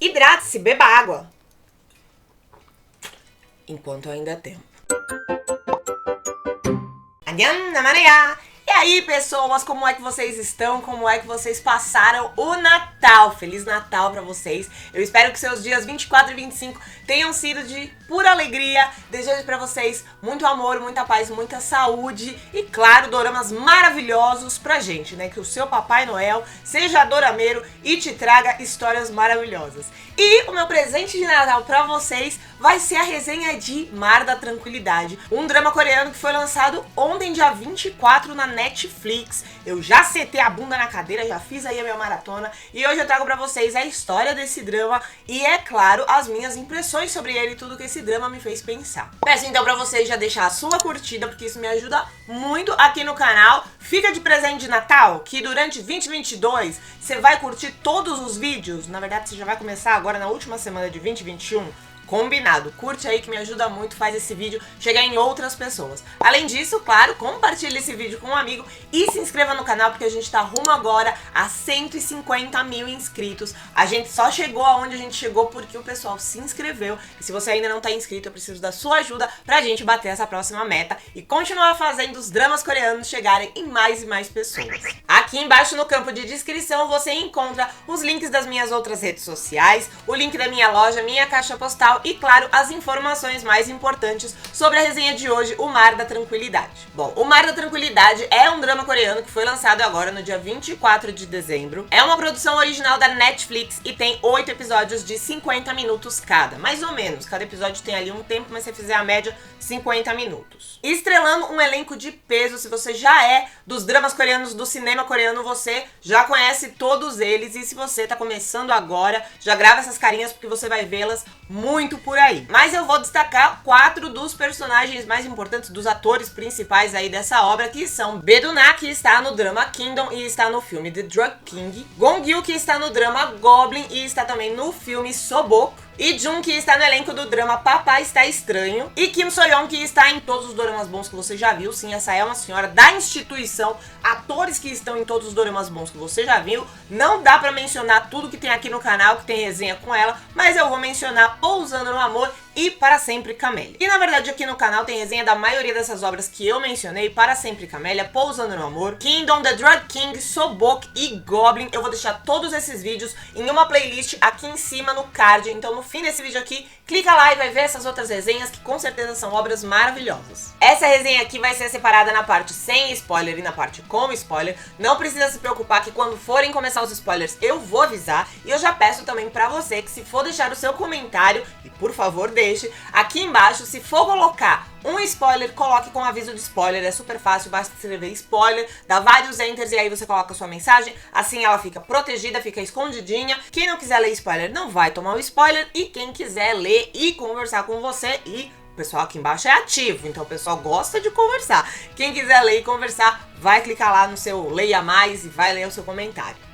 Hidrate-se, beba água. Enquanto ainda é tempo. E aí, pessoas, como é que vocês estão? Como é que vocês passaram o Natal? Feliz Natal pra vocês. Eu espero que seus dias 24 e 25 tenham sido de pura alegria. Desejo pra vocês muito amor, muita paz, muita saúde e, claro, doramas maravilhosos pra gente, né? Que o seu Papai Noel seja dorameiro e te traga histórias maravilhosas. E o meu presente de Natal pra vocês vai ser a resenha de Mar da Tranquilidade, um drama coreano que foi lançado ontem, dia 24, na Netflix. Eu já setei a bunda na cadeira, já fiz aí a minha maratona e hoje eu trago pra vocês a história desse drama e, é claro, as minhas impressões sobre ele e tudo que esse drama me fez pensar. Peço então pra vocês já deixar a sua curtida, porque isso me ajuda muito aqui no canal. Fica de presente de Natal que durante 2022 você vai curtir todos os vídeos. Na verdade, você já vai começar agora na última semana de 2021. Combinado, curte aí que me ajuda muito, faz esse vídeo chegar em outras pessoas. Além disso, claro, compartilhe esse vídeo com um amigo e se inscreva no canal porque a gente tá rumo agora a 150 mil inscritos. A gente só chegou aonde a gente chegou porque o pessoal se inscreveu. E se você ainda não tá inscrito, eu preciso da sua ajuda pra gente bater essa próxima meta e continuar fazendo os dramas coreanos chegarem em mais e mais pessoas. Aqui embaixo no campo de descrição você encontra os links das minhas outras redes sociais, o link da minha loja, minha caixa postal e, claro, as informações mais importantes sobre a resenha de hoje, O Mar da Tranquilidade. Bom, O Mar da Tranquilidade é um drama coreano que foi lançado agora no dia 24 de dezembro. É uma produção original da Netflix e tem 8 episódios de 50 minutos cada, mais ou menos. Cada episódio tem ali um tempo, mas se você fizer a média, 50 minutos. Estrelando um elenco de peso, se você já é dos dramas coreanos, do cinema coreano, você já conhece todos eles. E se você tá começando agora, já grava essas carinhas porque você vai vê-las muito por aí. Mas eu vou destacar 4 dos personagens mais importantes, dos atores principais aí dessa obra, que são Bae Do-na, que está no drama Kingdom e está no filme The Drug King, Gong-gyu, que está no drama Goblin e está também no filme Sobok, e Jun, que está no elenco do drama Papai Está Estranho, e Kim So-yeon, que está em todos os doramas bons que você já viu. Sim, essa é uma senhora da instituição, atores que estão em todos os doramas bons que você já viu. Não dá pra mencionar tudo que tem aqui no canal, que tem resenha com ela, mas eu vou mencionar Pousando no Amor e Para Sempre Camélia. E na verdade aqui no canal tem resenha da maioria dessas obras que eu mencionei: Para Sempre Camélia, Pousando no Amor, Kingdom, The Drug King, Sobok e Goblin. Eu vou deixar todos esses vídeos em uma playlist aqui em cima no card, então no fim desse vídeo aqui, clica lá e vai ver essas outras resenhas que com certeza são obras maravilhosas. Essa resenha aqui vai ser separada na parte sem spoiler e na parte com spoiler. Não precisa se preocupar que quando forem começar os spoilers eu vou avisar. E eu já peço também pra você que, se for deixar o seu comentário, e por favor deixe, aqui embaixo, se for colocar um spoiler, coloque com aviso de spoiler. É super fácil, basta escrever spoiler, dá vários enters e aí você coloca a sua mensagem. Assim ela fica protegida, fica escondidinha. Quem não quiser ler spoiler não vai tomar o spoiler, e quem quiser ler e conversar com você, e o pessoal aqui embaixo é ativo, então o pessoal gosta de conversar. Quem quiser ler e conversar, vai clicar lá no seu Leia Mais e vai ler o seu comentário.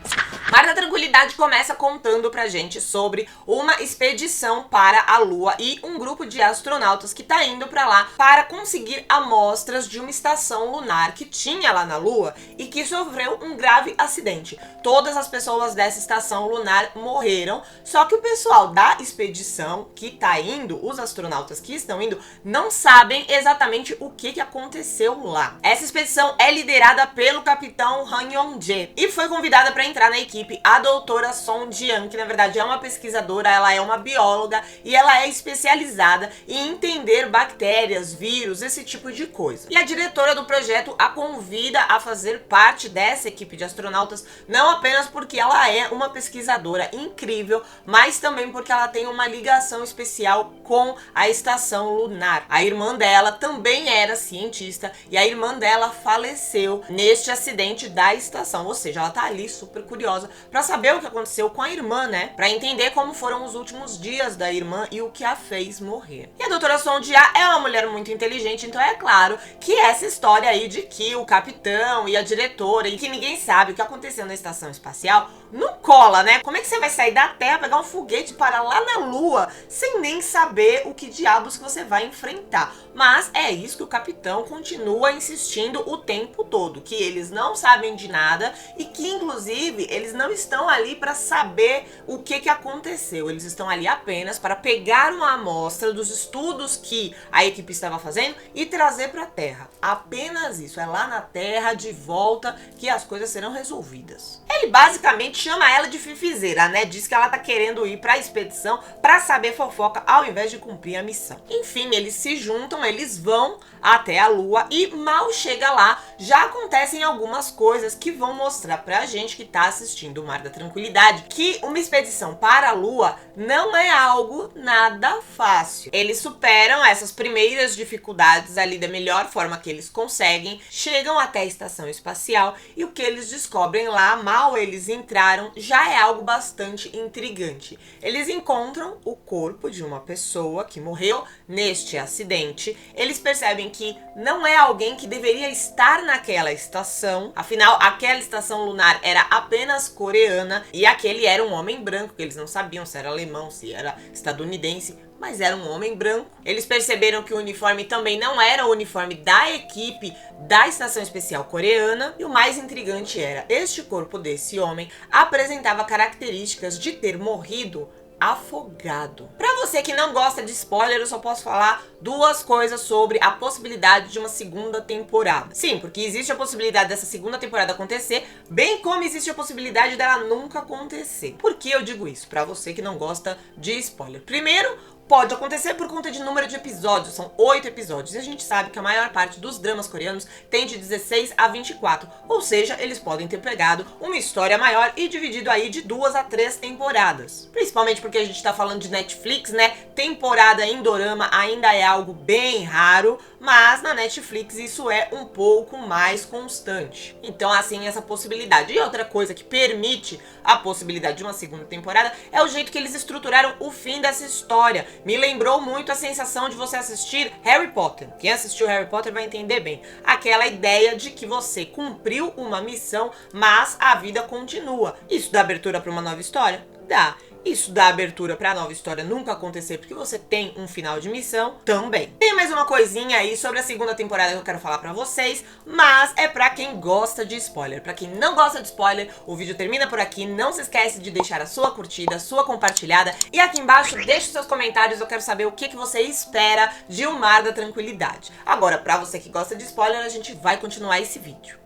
Mar da Tranquilidade começa contando pra gente sobre uma expedição para a Lua e um grupo de astronautas que tá indo pra lá para conseguir amostras de uma estação lunar que tinha lá na Lua e que sofreu um grave acidente. Todas as pessoas dessa estação lunar morreram, só que o pessoal da expedição que tá indo, os astronautas que estão indo, não sabem exatamente o que aconteceu lá. Essa expedição é liderada pelo capitão Han Yong-jae e foi convidada para entrar na equipe a doutora Song Jian, que na verdade é uma pesquisadora, ela é uma bióloga e ela é especializada em entender bactérias, vírus, esse tipo de coisa. E a diretora do projeto a convida a fazer parte dessa equipe de astronautas, não apenas porque ela é uma pesquisadora incrível, mas também porque ela tem uma ligação especial com a estação lunar. A irmã dela também era cientista e a irmã dela faleceu neste acidente da estação, ou seja, ela tá ali super curiosa pra saber o que aconteceu com a irmã, né? Pra entender como foram os últimos dias da irmã e o que a fez morrer. E a doutora Song Jian é uma mulher muito inteligente, então é claro que essa história aí de que o capitão e a diretora e que ninguém sabe o que aconteceu na estação espacial não cola, né? Como é que você vai sair da Terra, pegar um foguete e parar lá na Lua sem nem saber o que diabos que você vai enfrentar? Mas é isso que o capitão continua insistindo o tempo todo, que eles não sabem de nada e que inclusive eles não estão ali para saber o que aconteceu. Eles estão ali apenas para pegar uma amostra dos estudos que a equipe estava fazendo e trazer para a Terra. Apenas isso. É lá na Terra, de volta, que as coisas serão resolvidas. Ele basicamente chama ela de fifizeira, né? Diz que ela tá querendo ir para a expedição para saber fofoca ao invés de cumprir a missão. Enfim, eles se juntam, eles vão até a Lua e mal chega lá, já acontecem algumas coisas que vão mostrar pra gente que tá assistindo o Mar da Tranquilidade que uma expedição para a Lua não é algo nada fácil. Eles superam essas primeiras dificuldades ali da melhor forma que eles conseguem, chegam até a estação espacial e o que eles descobrem lá, mal eles entraram, já é algo bastante intrigante. Eles encontram o corpo de uma pessoa que morreu neste acidente. Eles percebem que não é alguém que deveria estar naquela estação, afinal aquela estação lunar era apenas coreana e aquele era um homem branco, que eles não sabiam se era alemão, se era estadunidense, mas era um homem branco. Eles perceberam que o uniforme também não era o uniforme da equipe da Estação Espacial Coreana. E o mais intrigante era, este corpo desse homem apresentava características de ter morrido afogado. Pra você que não gosta de spoiler, eu só posso falar duas coisas sobre a possibilidade de uma segunda temporada. Sim, porque existe a possibilidade dessa segunda temporada acontecer, bem como existe a possibilidade dela nunca acontecer. Por que eu digo isso? Pra você que não gosta de spoiler. Primeiro, pode acontecer por conta de número de episódios, são 8 episódios, e a gente sabe que a maior parte dos dramas coreanos tem de 16 a 24, ou seja, eles podem ter pegado uma história maior e dividido aí de 2 a 3 temporadas. Principalmente porque a gente tá falando de Netflix, né? Temporada em dorama ainda é algo bem raro, mas na Netflix isso é um pouco mais constante. Então, assim, essa possibilidade. E outra coisa que permite a possibilidade de uma segunda temporada é o jeito que eles estruturaram o fim dessa história. Me lembrou muito a sensação de você assistir Harry Potter. Quem assistiu Harry Potter vai entender bem. Aquela ideia de que você cumpriu uma missão, mas a vida continua. Isso dá abertura para uma nova história? Dá. Isso dá abertura pra nova história nunca acontecer porque você tem um final de missão? Também. Tem mais uma coisinha aí sobre a segunda temporada que eu quero falar pra vocês, mas é pra quem gosta de spoiler. Pra quem não gosta de spoiler, o vídeo termina por aqui. Não se esquece de deixar a sua curtida, a sua compartilhada. E aqui embaixo, deixe seus comentários, eu quero saber o que você espera de O Mar da Tranquilidade. Agora, pra você que gosta de spoiler, a gente vai continuar esse vídeo.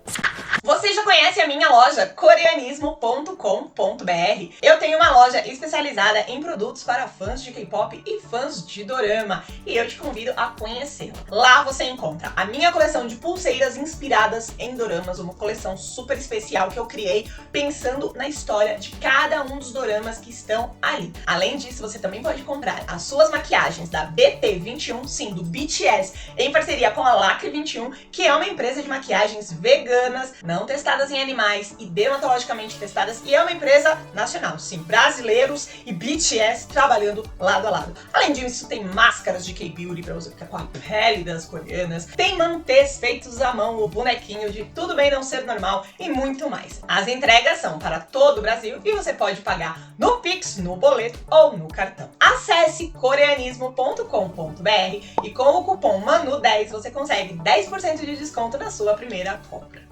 Você já conhece a minha loja coreanismo.com.br? Eu tenho uma loja especializada em produtos para fãs de K-pop e fãs de dorama, e eu te convido a conhecê-la. Lá você encontra a minha coleção de pulseiras inspiradas em doramas, uma coleção super especial que eu criei pensando na história de cada um dos doramas que estão ali. Além disso, você também pode comprar as suas maquiagens da BT21, sim, do BTS, em parceria com a Lacre 21, que é uma empresa de maquiagens veganas, não testadas em animais e dermatologicamente testadas, e é uma empresa nacional, sim, brasileiros e BTS trabalhando lado a lado. Além disso, tem máscaras de K-Beauty pra você ficar com a pele das coreanas, tem mantês feitos à mão, o bonequinho de Tudo Bem Não Ser Normal e muito mais. As entregas são para todo o Brasil e você pode pagar no Pix, no boleto ou no cartão. Acesse coreanismo.com.br e com o cupom MANU10 você consegue 10% de desconto na sua primeira compra.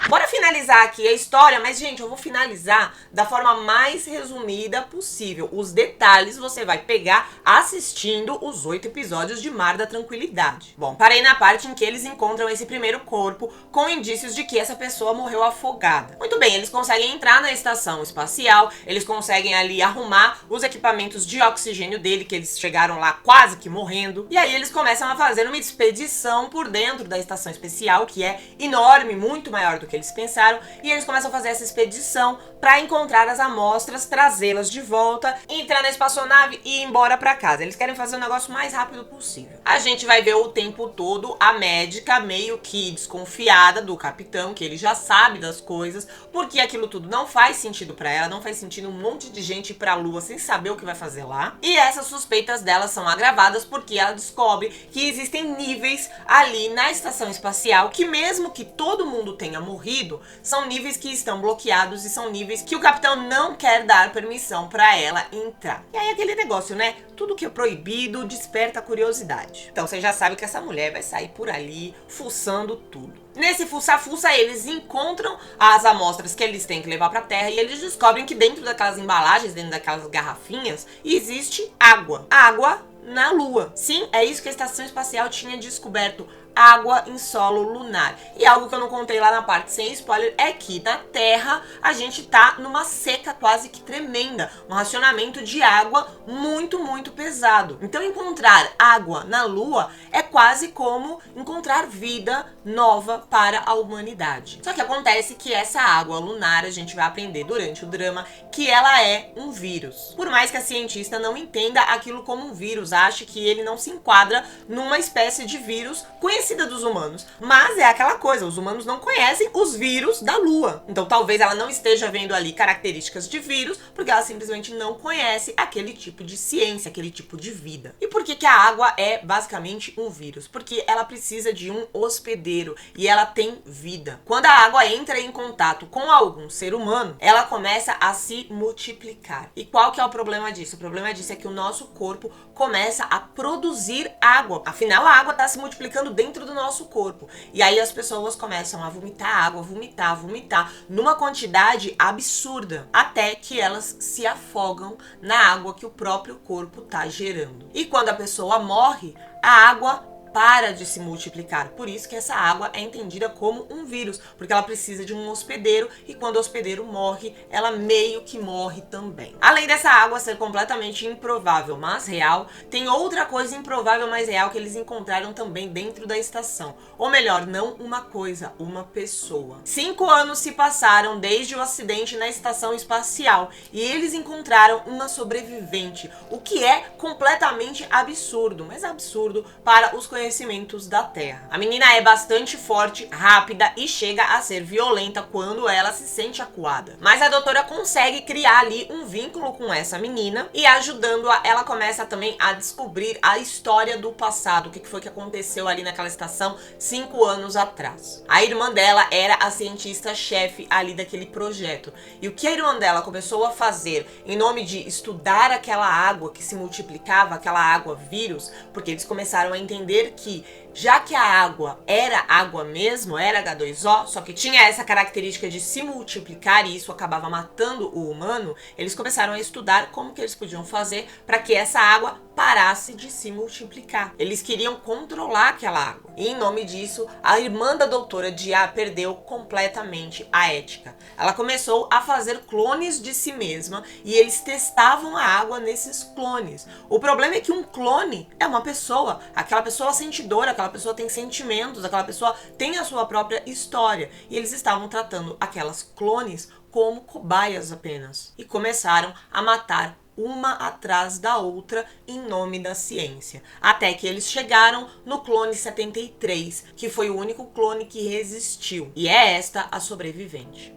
Bora finalizar aqui a história, mas gente, eu vou finalizar da forma mais resumida possível. Os detalhes você vai pegar assistindo os 8 episódios de Mar da Tranquilidade. Bom, parei na parte em que eles encontram esse primeiro corpo com indícios de que essa pessoa morreu afogada. Muito bem, eles conseguem entrar na estação espacial, eles conseguem ali arrumar os equipamentos de oxigênio dele, que eles chegaram lá quase que morrendo. E aí eles começam a fazer uma expedição por dentro da estação espacial, que é enorme, muito maior do que eles pensaram, e eles começam a fazer essa expedição para encontrar as amostras, trazê-las de volta, entrar na espaçonave e ir embora para casa. Eles querem fazer o negócio o mais rápido possível. A gente vai ver o tempo todo a médica meio que desconfiada do capitão, que ele já sabe das coisas, porque aquilo tudo não faz sentido para ela, não faz sentido um monte de gente ir pra Lua sem saber o que vai fazer lá. E essas suspeitas dela são agravadas porque ela descobre que existem níveis ali na estação espacial que mesmo que todo mundo tenha morrido, ocorrido são níveis que estão bloqueados e são níveis que o capitão não quer dar permissão para ela entrar. E aí aquele negócio, né? Tudo que é proibido desperta curiosidade. Então você já sabe que essa mulher vai sair por ali fuçando tudo. Nesse fuça-fuça, eles encontram as amostras que eles têm que levar pra Terra e eles descobrem que dentro daquelas embalagens, dentro daquelas garrafinhas, existe água. Água na Lua. Sim, é isso que a Estação Espacial tinha descoberto. Água em solo lunar. E algo que eu não contei lá na parte sem spoiler é que na Terra a gente tá numa seca quase que tremenda, um racionamento de água muito, muito pesado. Então encontrar água na Lua é quase como encontrar vida nova para a humanidade. Só que acontece que essa água lunar, a gente vai aprender durante o drama, que ela é um vírus. Por mais que a cientista não entenda aquilo como um vírus, ache que ele não se enquadra numa espécie de vírus conhecida dos humanos. Mas é aquela coisa, os humanos não conhecem os vírus da Lua. Então talvez ela não esteja vendo ali características de vírus, porque ela simplesmente não conhece aquele tipo de ciência, aquele tipo de vida. E por que a água é basicamente um vírus? Porque ela precisa de um hospedeiro e ela tem vida. Quando a água entra em contato com algum ser humano, ela começa a se multiplicar. E qual que é o problema disso? O problema disso é que o nosso corpo começa a produzir água. Afinal, a água está se multiplicando dentro do nosso corpo. E aí as pessoas começam a vomitar água, vomitar, numa quantidade absurda, até que elas se afogam na água que o próprio corpo está gerando. E quando a pessoa morre, a água para de se multiplicar. Por isso que essa água é entendida como um vírus, porque ela precisa de um hospedeiro e quando o hospedeiro morre, ela meio que morre também. Além dessa água ser completamente improvável, mas real, tem outra coisa improvável, mas real que eles encontraram também dentro da estação. Ou melhor, não uma coisa, uma pessoa. 5 anos se passaram desde o acidente na estação espacial e eles encontraram uma sobrevivente, o que é completamente absurdo, mas absurdo para os conhecimentos da Terra. A menina é bastante forte, rápida e chega a ser violenta quando ela se sente acuada. Mas a doutora consegue criar ali um vínculo com essa menina e ajudando-a, ela começa também a descobrir a história do passado, o que foi que aconteceu ali naquela estação 5 anos atrás. A irmã dela era a cientista-chefe ali daquele projeto. E o que a irmã dela começou a fazer em nome de estudar aquela água que se multiplicava, aquela água vírus, porque eles começaram a entender que já que a água era água mesmo, era H2O, só que tinha essa característica de se multiplicar e isso acabava matando o humano, eles começaram a estudar como que eles podiam fazer para que essa água parasse de se multiplicar. Eles queriam controlar aquela água. E em nome disso, a irmã da doutora Dia perdeu completamente a ética. Ela começou a fazer clones de si mesma e eles testavam a água nesses clones. O problema é que um clone é uma pessoa. Aquela pessoa sente dor, aquela pessoa tem sentimentos, aquela pessoa tem a sua própria história. E eles estavam tratando aquelas clones como cobaias apenas. E começaram a matar uma atrás da outra em nome da ciência. Até que eles chegaram no clone 73, que foi o único clone que resistiu. E é esta a sobrevivente.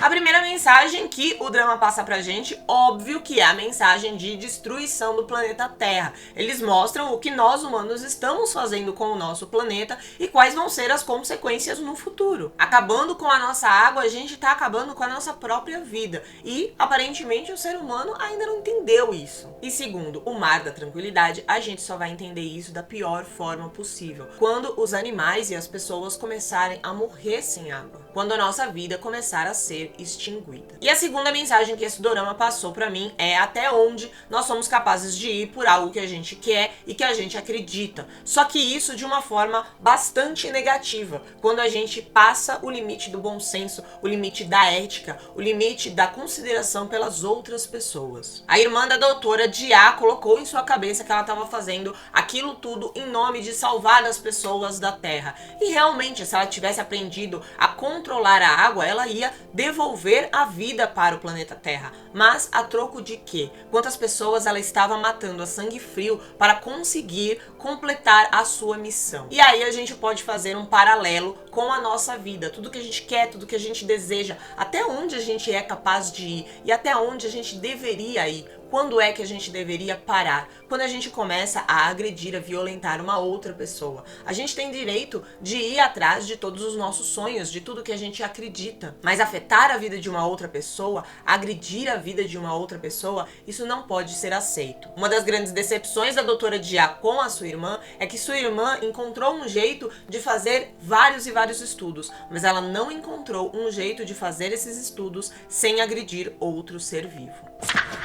A primeira mensagem que o drama passa pra gente, óbvio que é a mensagem de destruição do planeta Terra. Eles mostram o que nós humanos estamos fazendo com o nosso planeta e quais vão ser as consequências no futuro. Acabando com a nossa água, a gente tá acabando com a nossa própria vida. E, aparentemente, o ser humano ainda não entendeu isso. E segundo o Mar da Tranquilidade, a gente só vai entender isso da pior forma possível. Quando os animais e as pessoas começarem a morrer sem água. Quando a nossa vida começar a ser extinguida. E a segunda mensagem que esse dorama passou pra mim é até onde nós somos capazes de ir por algo que a gente quer e que a gente acredita. Só que isso de uma forma bastante negativa. Quando a gente passa o limite do bom senso, o limite da ética, o limite da consideração pelas outras pessoas. A irmã da doutora Dia colocou em sua cabeça que ela estava fazendo aquilo tudo em nome de salvar as pessoas da Terra. E realmente, se ela tivesse aprendido a controlar a água, ela ia devolver a vida para o planeta Terra. Mas a troco de quê? Quantas pessoas ela estava matando a sangue frio para conseguir completar a sua missão. E aí a gente pode fazer um paralelo com a nossa vida. Tudo que a gente quer, tudo que a gente deseja, até onde a gente é capaz de ir e até onde a gente deveria ir quando é que a gente deveria parar? Quando a gente começa a agredir, a violentar uma outra pessoa. A gente tem direito de ir atrás de todos os nossos sonhos, de tudo que a gente acredita. Mas afetar a vida de uma outra pessoa, agredir a vida de uma outra pessoa, isso não pode ser aceito. Uma das grandes decepções da doutora Dia com a sua irmã é que sua irmã encontrou um jeito de fazer vários e vários estudos, mas ela não encontrou um jeito de fazer esses estudos sem agredir outro ser vivo.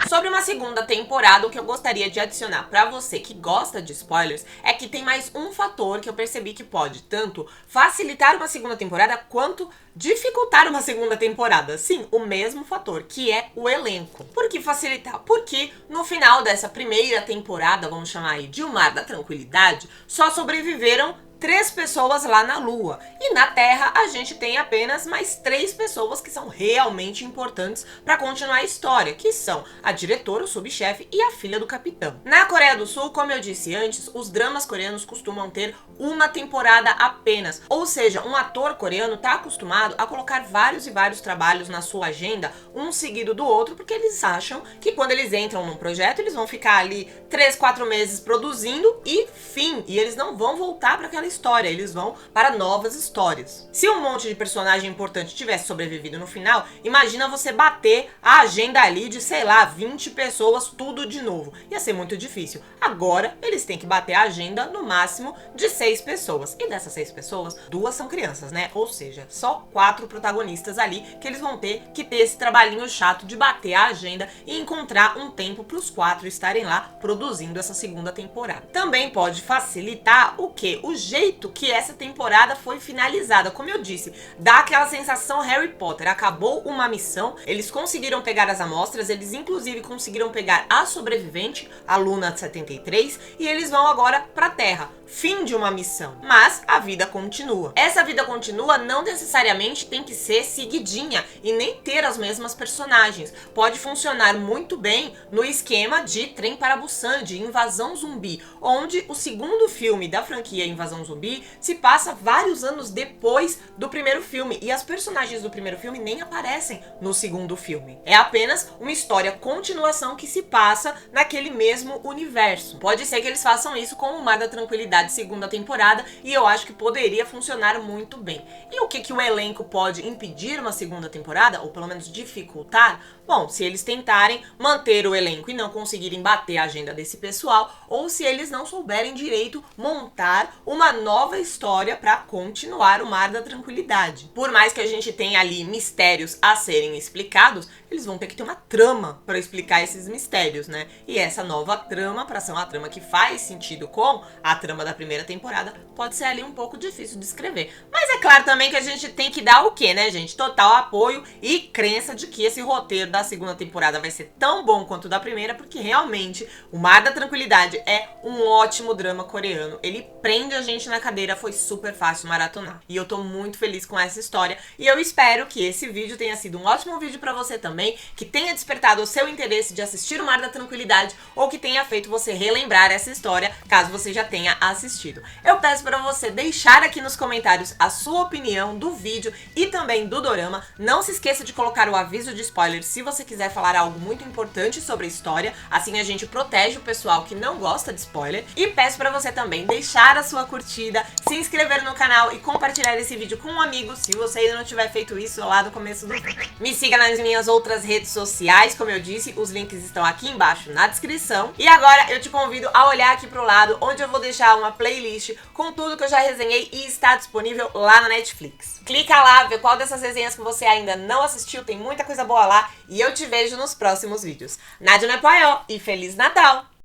Sobre uma segunda temporada, o que eu gostaria de adicionar pra você que gosta de spoilers é que tem mais um fator que eu percebi que pode tanto facilitar uma segunda temporada quanto dificultar uma segunda temporada. Sim, o mesmo fator, que é o elenco. Por que facilitar? Porque no final dessa primeira temporada, vamos chamar aí de O Mar da Tranquilidade, só sobreviveram 3 pessoas lá na Lua. E na Terra a gente tem apenas mais 3 pessoas que são realmente importantes para continuar a história, que são a diretora, o subchefe e a filha do capitão. Na Coreia do Sul, como eu disse antes, os dramas coreanos costumam ter uma temporada apenas. Ou seja, um ator coreano está acostumado a colocar vários e vários trabalhos na sua agenda, um seguido do outro, porque eles acham que quando eles entram num projeto, eles vão ficar ali 3, 4 meses produzindo e fim. E eles não vão voltar para aquela história, eles vão para novas histórias. Se um monte de personagem importante tivesse sobrevivido no final, imagina você bater a agenda ali de, sei lá, 20 pessoas, tudo de novo. Ia ser muito difícil. Agora, eles têm que bater a agenda no máximo de 6 pessoas. E dessas 6 pessoas, 2 são crianças, né? Ou seja, só 4 protagonistas ali que eles vão ter que ter esse trabalhinho chato de bater a agenda e encontrar um tempo para os 4 estarem lá produzindo essa segunda temporada. Também pode facilitar o quê? O jeito que essa temporada foi finalizada. Como eu disse, dá aquela sensação Harry Potter. Acabou uma missão, eles conseguiram pegar as amostras, eles inclusive conseguiram pegar a sobrevivente, a Luna 73, e eles vão agora pra Terra. Fim de uma missão. Mas a vida continua. Essa vida continua não necessariamente tem que ser seguidinha e nem ter as mesmas personagens. Pode funcionar muito bem no esquema de Trem para Busan, de Invasão Zumbi, onde o segundo filme da franquia Invasão Zumbi se passa vários anos depois do primeiro filme e as personagens do primeiro filme nem aparecem no segundo filme. É apenas uma história continuação que se passa naquele mesmo universo. Pode ser que eles façam isso com O Mar da Tranquilidade segunda temporada e eu acho que poderia funcionar muito bem. E o que o elenco pode impedir uma segunda temporada, ou pelo menos dificultar? Bom, se eles tentarem manter o elenco e não conseguirem bater a agenda desse pessoal, ou se eles não souberem direito montar uma nova história para continuar O Mar da Tranquilidade. Por mais que a gente tenha ali mistérios a serem explicados, eles vão ter que ter uma trama para explicar esses mistérios, né? E essa nova trama, para ser uma trama que faz sentido com a trama da primeira temporada, pode ser ali um pouco difícil de escrever. Mas é claro também que a gente tem que dar o quê, né, gente? Total apoio e crença de que esse roteiro da segunda temporada vai ser tão bom quanto o da primeira, porque realmente O Mar da Tranquilidade é um ótimo drama coreano. Ele prende a gente na cadeira, foi super fácil maratonar. E eu tô muito feliz com essa história e eu espero que esse vídeo tenha sido um ótimo vídeo pra você também, que tenha despertado o seu interesse de assistir O Mar da Tranquilidade ou que tenha feito você relembrar essa história, caso você já tenha assistido. Eu peço pra você deixar aqui nos comentários a sua opinião do vídeo e também do dorama. Não se esqueça de colocar o aviso de spoiler se você quiser falar algo muito importante sobre a história, assim a gente protege o pessoal que não gosta de spoiler. E peço pra você também deixar a sua curtida, se inscrever no canal e compartilhar esse vídeo com um amigo, se você ainda não tiver feito isso lá no começo do vídeo. Me siga nas minhas outras redes sociais, como eu disse, os links estão aqui embaixo na descrição. E agora eu te convido a olhar aqui pro lado, onde eu vou deixar uma playlist com tudo que eu já resenhei e está disponível lá na Netflix. Clica lá, vê qual dessas resenhas que você ainda não assistiu, tem muita coisa boa lá e eu te vejo nos próximos vídeos. Nádia Nepoió e Feliz Natal!